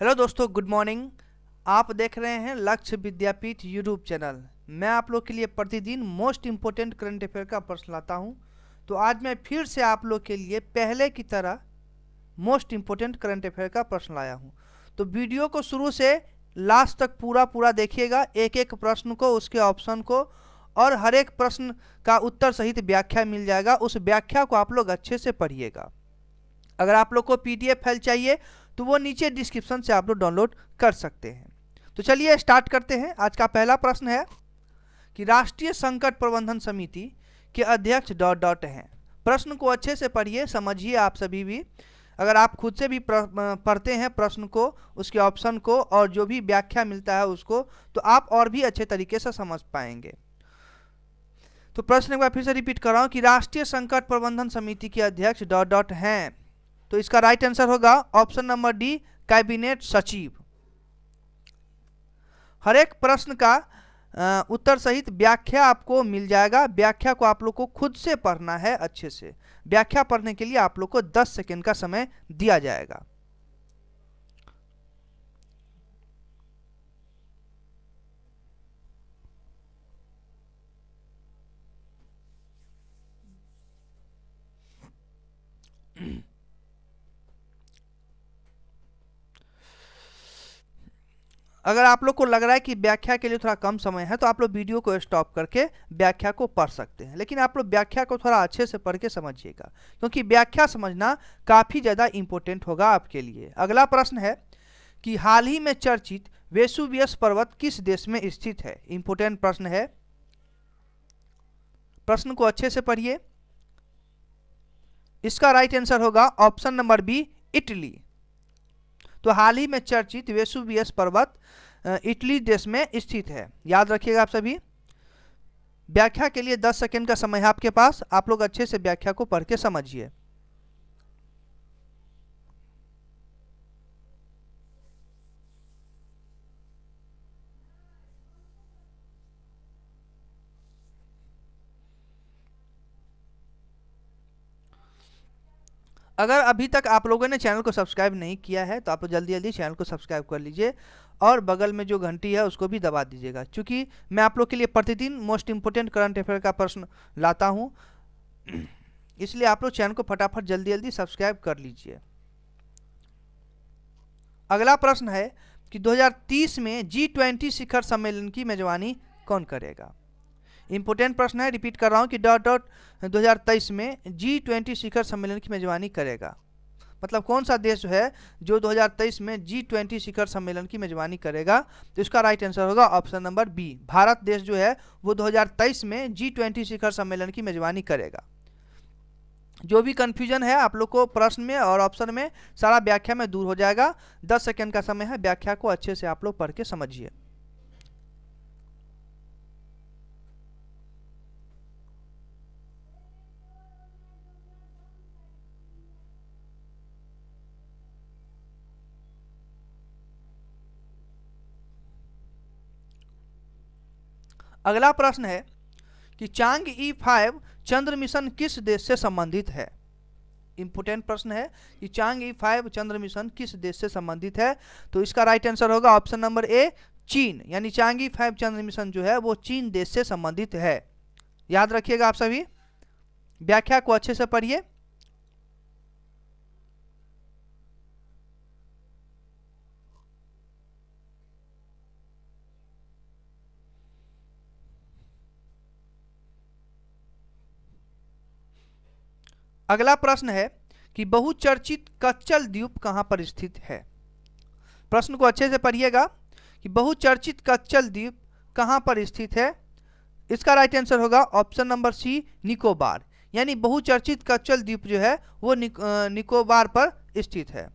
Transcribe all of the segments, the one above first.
Hello दोस्तों, good morning. आप देख रहे हैं लक्ष्य विद्यापीठ यूट्यूब चैनल। मैं आप लोग के लिए प्रतिदिन मोस्ट इम्पोर्टेंट करंट अफेयर का प्रश्न लाता हूं। तो आज मैं फिर से आप लोग के लिए पहले की तरह मोस्ट इम्पोर्टेंट करंट अफेयर का प्रश्न लाया हूं। तो वीडियो को शुरू से लास्ट तक पूरा देखिएगा, एक एक प्रश्न को, उसके ऑप्शन को, और हर एक प्रश्न का उत्तर सहित व्याख्या मिल जाएगा। उस व्याख्या को आप लोग अच्छे से पढ़िएगा। अगर आप लोग को PDF फाइल चाहिए तो वो नीचे डिस्क्रिप्शन से आप लोग डाउनलोड कर सकते हैं। तो चलिए स्टार्ट करते हैं। आज का पहला प्रश्न है कि राष्ट्रीय संकट प्रबंधन समिति के अध्यक्ष डॉट डॉट हैं। प्रश्न को अच्छे से पढ़िए, समझिए आप सभी भी। अगर आप खुद से भी पढ़ते हैं प्रश्न को, उसके ऑप्शन को और जो भी व्याख्या मिलता है उसको, तो आप और भी अच्छे तरीके से समझ पाएंगे। तो प्रश्न एक बार फिर से रिपीट कर रहा हूं कि राष्ट्रीय संकट प्रबंधन समिति के अध्यक्ष डॉट डॉट हैं। तो इसका राइट आंसर होगा ऑप्शन नंबर डी, कैबिनेट सचिव। हर एक प्रश्न का उत्तर सहित व्याख्या आपको मिल जाएगा। व्याख्या को आप लोग को खुद से पढ़ना है अच्छे से। व्याख्या पढ़ने के लिए आप लोग को 10 सेकंड का समय दिया जाएगा। अगर आप लोग को लग रहा है कि व्याख्या के लिए थोड़ा कम समय है तो आप लोग वीडियो को स्टॉप करके व्याख्या को पढ़ सकते हैं, लेकिन आप लोग व्याख्या को थोड़ा अच्छे से पढ़ के समझिएगा, क्योंकि व्याख्या समझना काफ़ी ज़्यादा इंपॉर्टेंट होगा आपके लिए। अगला प्रश्न है कि हाल ही में चर्चित वेसुवियस पर्वत किस देश में स्थित है। इंपॉर्टेंट प्रश्न है, प्रश्न को अच्छे से पढ़िए। इसका राइट आंसर होगा ऑप्शन नंबर बी, इटली। तो हाल ही में चर्चित वेसुवियस पर्वत इटली देश में स्थित है। याद रखिएगा आप सभी। व्याख्या के लिए 10 सेकंड का समय है आपके पास। आप लोग अच्छे से व्याख्या को पढ़ के समझिए। अगर अभी तक आप लोगों ने चैनल को सब्सक्राइब नहीं किया है तो आप जल्दी जल्दी चैनल को सब्सक्राइब कर लीजिए और बगल में जो घंटी है उसको भी दबा दीजिएगा, क्योंकि मैं आप लोग के लिए प्रतिदिन मोस्ट इंपोर्टेंट करंट अफेयर का प्रश्न लाता हूं। इसलिए आप लोग चैनल को फटाफट जल्दी जल्दी सब्सक्राइब कर लीजिए। अगला प्रश्न है कि 2030 में G20 शिखर सम्मेलन की मेजबानी कौन करेगा। इंपोर्टेंट प्रश्न है, रिपीट कर रहा हूं कि डॉट डॉट 2023 में G20 शिखर सम्मेलन की मेजबानी करेगा। मतलब कौन सा देश है जो 2023 में G20 शिखर सम्मेलन की मेजबानी करेगा। तो इसका राइट आंसर होगा ऑप्शन नंबर बी, भारत देश जो है वो 2023 में G20 शिखर सम्मेलन की मेजबानी करेगा। जो भी कंफ्यूजन है आप लोग को प्रश्न में और ऑप्शन में, सारा व्याख्या में दूर हो जाएगा। 10 सेकंड का समय है, व्याख्या को अच्छे से आप लोग पढ़ के समझिए। अगला प्रश्न है कि चांग-E5 चंद्र मिशन किस देश से संबंधित है। इंपोर्टेंट प्रश्न है कि चांग-E5 चंद्र मिशन किस देश से संबंधित है। तो इसका राइट आंसर होगा ऑप्शन नंबर ए, चीन। यानी चांग-E5 चंद्र मिशन जो है वो चीन देश से संबंधित है। याद रखिएगा आप सभी। व्याख्या को अच्छे से पढ़िए। अगला प्रश्न है कि बहुचर्चित कच्चल द्वीप कहां पर स्थित है। प्रश्न को अच्छे से पढ़िएगा कि बहुचर्चित कच्चल द्वीप कहां पर स्थित है। इसका राइट आंसर होगा ऑप्शन नंबर सी, निकोबार। यानी बहुचर्चित कच्चल द्वीप जो है वो निकोबार पर स्थित है।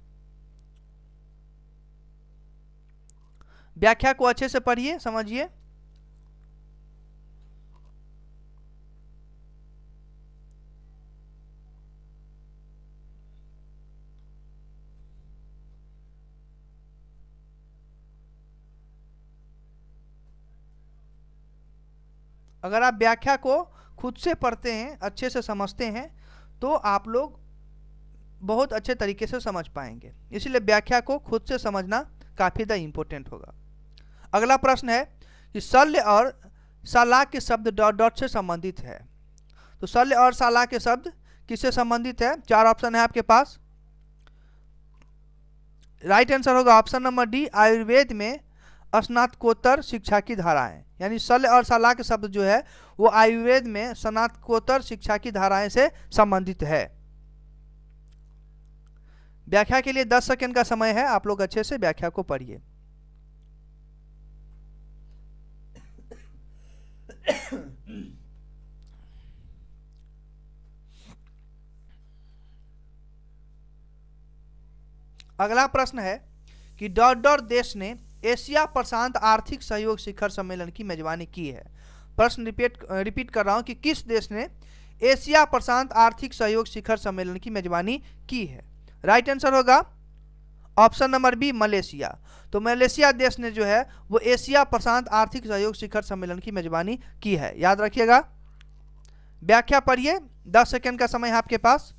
व्याख्या को अच्छे से पढ़िए, समझिए। अगर आप व्याख्या को खुद से पढ़ते हैं, अच्छे से समझते हैं, तो आप लोग बहुत अच्छे तरीके से समझ पाएंगे। इसलिए व्याख्या को खुद से समझना काफ़ी ज़्यादा इंपॉर्टेंट होगा। अगला प्रश्न है कि शल्य और साला के शब्द डॉट डॉट से संबंधित है। तो शल्य और साला के शब्द किससे संबंधित है? 4 ऑप्शन है आपके पास। राइट आंसर होगा ऑप्शन नंबर डी, आयुर्वेद में स्नातकोत्तर शिक्षा की धाराएं। यानी शल्य और साला के शब्द जो है वो आयुर्वेद में स्नातकोत्तर शिक्षा की धाराएं से संबंधित है। व्याख्या के लिए 10 सेकंड का समय है, आप लोग अच्छे से व्याख्या को पढ़िए। अगला प्रश्न है कि डॉट डॉट देश ने एशिया प्रशांत आर्थिक सहयोग शिखर सम्मेलन की मेजबानी की है। प्रश्न रिपीट कर रहा हूं कि किस देश ने एशिया प्रशांत आर्थिक सहयोग शिखर सम्मेलन की मेजबानी की है? राइट आंसर होगा ऑप्शन नंबर बी, मलेशिया। तो मलेशिया देश ने जो है वो एशिया प्रशांत आर्थिक सहयोग शिखर सम्मेलन की मेजबानी की है, याद रखिएगा। व्याख्या पढ़िए, 10 सेकंड का समय है आपके पास।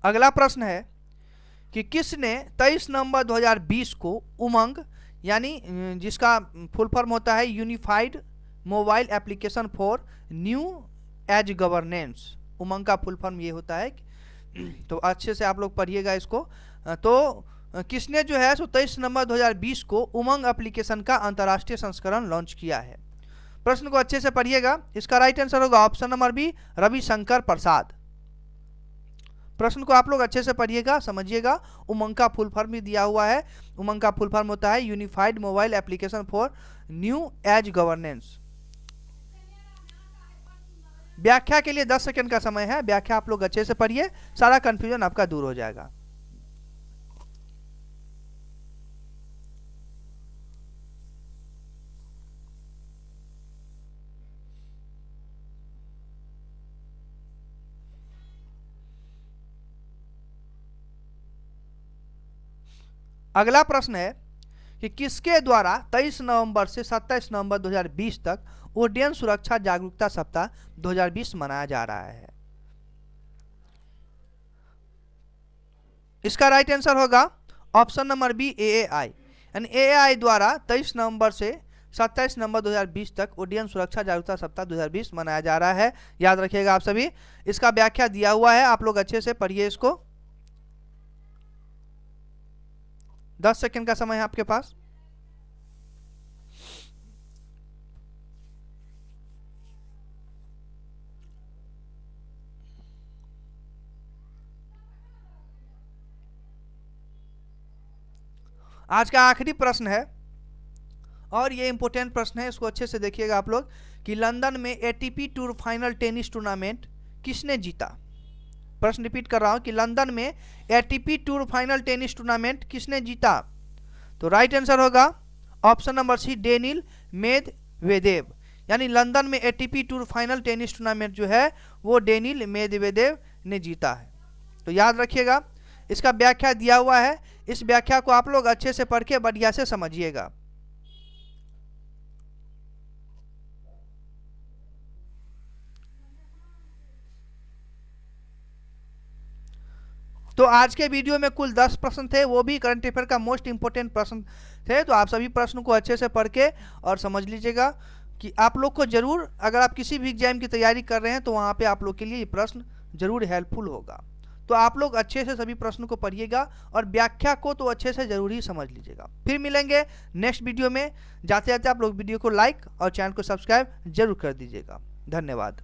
अगला प्रश्न है कि किसने 23 नवंबर 2020 को उमंग, यानी जिसका फुल फॉर्म होता है unified mobile application for new age governance, UMANG का फुल फॉर्म ये होता है। तो अच्छे से आप लोग पढ़िएगा इसको। तो किसने जो है 23 नवंबर 2020 को उमंग एप्लीकेशन का अंतर्राष्ट्रीय संस्करण लॉन्च किया है? प्रश्न को अच्छे से पढ़िएगा। इसका राइट आंसर होगा ऑप्शन नंबर बी, रविशंकर प्रसाद। प्रश्न को आप लोग अच्छे से पढ़िएगा, समझिएगा। उमंग का फुल फॉर्म भी दिया हुआ है। उमंग का फुल फॉर्म होता है unified mobile application for new age governance. व्याख्या के लिए 10 सेकंड का समय है। व्याख्या आप लोग अच्छे से पढ़िए, सारा कंफ्यूजन आपका दूर हो जाएगा। अगला प्रश्न है कि किसके द्वारा 23 नवंबर से 27 नवंबर 2020 तक उड्डयन सुरक्षा जागरूकता सप्ताह 2020 मनाया जा रहा है? इसका राइट आंसर होगा ऑप्शन नंबर बी, एएआई। यानी एएआई द्वारा 23 नवंबर से 27 नवंबर 2020 तक उड्डयन सुरक्षा जागरूकता सप्ताह 2020 मनाया जा रहा है, याद रखिएगा आप सभी। इसका व्याख्या दिया हुआ है, आप लोग अच्छे से पढ़िए इसको। 10 सेकंड का समय है आपके पास। आज का आखिरी प्रश्न है और ये इंपॉर्टेंट प्रश्न है, इसको अच्छे से देखिएगा आप लोग कि लंदन में ATP tour final tennis tournament किसने जीता? प्रश्न रिपीट कर रहा हूं कि लंदन में ATP tour final tennis tournament किसने जीता? तो राइट आंसर होगा option number C, Daniil Medvedev. यानी लंदन में ATP tour final tennis tournament जो है वो डेनिल मेदवेदेव ने जीता है। तो याद रखिएगा, इसका व्याख्या दिया हुआ है। इस व्याख्या को आप लोग अच्छे से पढ़ के बढ़िया से समझिएगा। तो आज के वीडियो में कुल 10 प्रश्न थे, वो भी करंट अफेयर का मोस्ट इंपोर्टेंट प्रश्न थे। तो आप सभी प्रश्न को अच्छे से पढ़ के और समझ लीजिएगा कि आप लोग को जरूर, अगर आप किसी भी एग्जाम की तैयारी कर रहे हैं तो वहाँ पे आप लोग के लिए ये प्रश्न जरूर हेल्पफुल होगा। तो आप लोग अच्छे से सभी प्रश्नों को पढ़िएगा और व्याख्या को तो अच्छे से जरूर ही समझ लीजिएगा। फिर मिलेंगे नेक्स्ट वीडियो में। जाते जाते आप लोग वीडियो को लाइक और चैनल को सब्सक्राइब जरूर कर दीजिएगा। धन्यवाद।